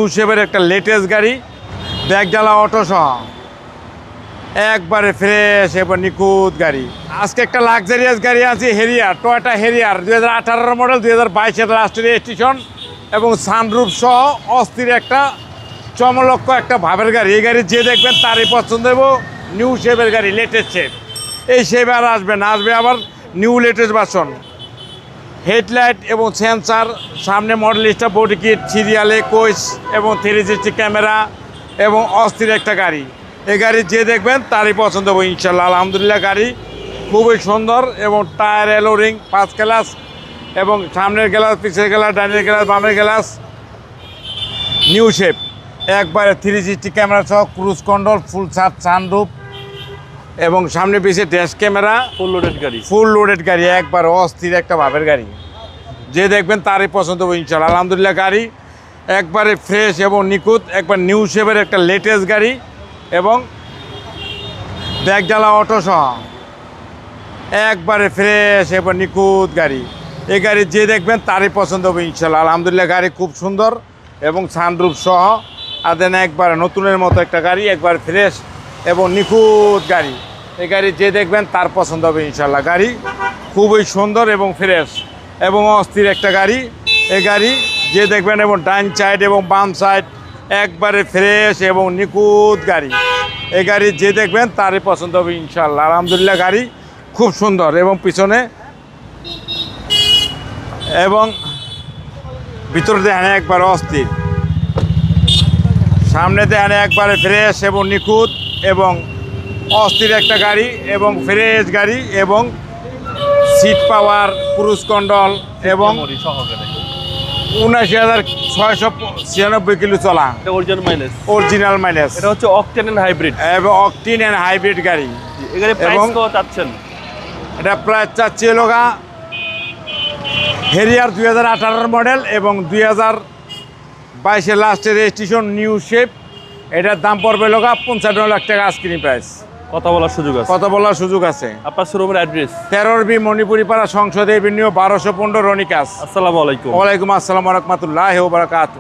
New শেপের একটা latest গাড়ি, ব্যাগডালা অটো সহ একবারে ফ্রেশ এবং নিখুঁত গাড়ি। আজকে একটা লাক্সারিয়াস গাড়ি আছে, হেরিয়ার, টয়োটা হেরিয়ার 2018 মডেল, 2022-এর লাস্টের রেজিস্ট্রেশন এবং সানরুফ সহ অস্থির একটা চমলক্ষ একটা ভাবের গাড়ি। এই গাড়ি যে দেখবেন তারই পছন্দ দেবো। নিউ শেপের গাড়ি, লেটেস্ট শেপ। এই শেপে আর আসবে না, আসবে আবার নিউ লেটেস্ট ভার্সন। হেডলাইট এবং সেন্সার, সামনে মডেল স্টার, বডি কিট, সিরিয়ালে কোচ এবং 360 ক্যামেরা এবং অস্থির একটা গাড়ি। এই গাড়ি যে দেখবেন তারই পছন্দ হবে ইনশাল্লাহ। আলহামদুলিল্লাহ, গাড়ি খুবই সুন্দর এবং টায়ার এলোরিং 5 গ্লাস এবং সামনের গ্লাস, পিছের গ্লাস, ডানের গ্লাস, বামের গ্লাস নিউ শেপ। একবারে 360 ক্যামেরা সহ, ক্রুজ কন্ট্রোল, ফুল সানরুফ এবং সামনে পিছিয়ে ড্যাশ ক্যামেরা, ফুল লোডেড গাড়ি, একবার অস্থির একটা ভাবের গাড়ি। যে দেখবেন তারই পছন্দ হবে ইনশাল্লাহ। আলহামদুলিল্লাহ, গাড়ি একবারে ফ্রেশ এবং নিখুঁত, একবার নিউ শেপের একটা লেটেস্ট গাড়ি এবং ব্যাগডালা অটো সহ একবারে ফ্রেশ এবং নিখুঁত গাড়ি। এই গাড়ি যে দেখবেন তারই পছন্দ হবে ইনশাল্লাহ। আলহামদুলিল্লাহ, গাড়ি খুব সুন্দর এবং সানরুফ সহ আদেন একবারে নতুনের মতো একটা গাড়ি, একবার ফ্রেশ এবং নিখুঁত গাড়ি। এই গাড়ি যে দেখবেন তার পছন্দ হবে ইনশাল্লাহ। গাড়ি খুবই সুন্দর এবং ফ্রেশ এবং অস্থির একটা গাড়ি। এই গাড়ি যে দেখবেন এবং ডাইন সাইড এবং বাম সাইড একবারে ফ্রেশ এবং নিখুঁত গাড়ি। এই গাড়ি যে দেখবেন তারই পছন্দ হবে ইনশাল্লাহ। আলহামদুলিল্লাহ, গাড়ি খুব সুন্দর এবং পিছনে এবং ভিতরে দেখেন একবার অস্থির, সামনে দেখেন একবারে ফ্রেশ এবং নিখুঁত এবং অস্থির একটা গাড়ি এবং ফ্রেশ গাড়ি এবং সিট পাওয়ার, ক্রুজ কন্ট্রোল এবং 79,696 কিলো চলা অরিজিনাল মাইলেজ। এটা হচ্ছে অকটেন এন্ড হাইব্রিড এবং অকটেন এন্ড হাইব্রিড গাড়ি। এখানে প্রাইস কত চাচ্ছেন? এটা প্রায় চাচ্ছি লোকা হেরিয়ার 2018 মডেল এবং 2022-এর লাস্টের রেজিস্ট্রেশন, নিউ শেপ। এটার দাম পড়বে লোকা 55 লাখ টাকা আস্কিং প্রাইস। কথা বলার সুযোগ আছে? কথা বলার সুযোগ আছে। আপনার শোরুমের অ্যাড্রেস? 13B মণিপুরি পাড়া, সংসদ এভিনিউ, 1215 রনিকাস। আসসালামু আলাইকুম। ওয়ালাইকুম আসসালাম ওয়া রাহমাতুল্লাহি ওয়া বারাকাতুহু।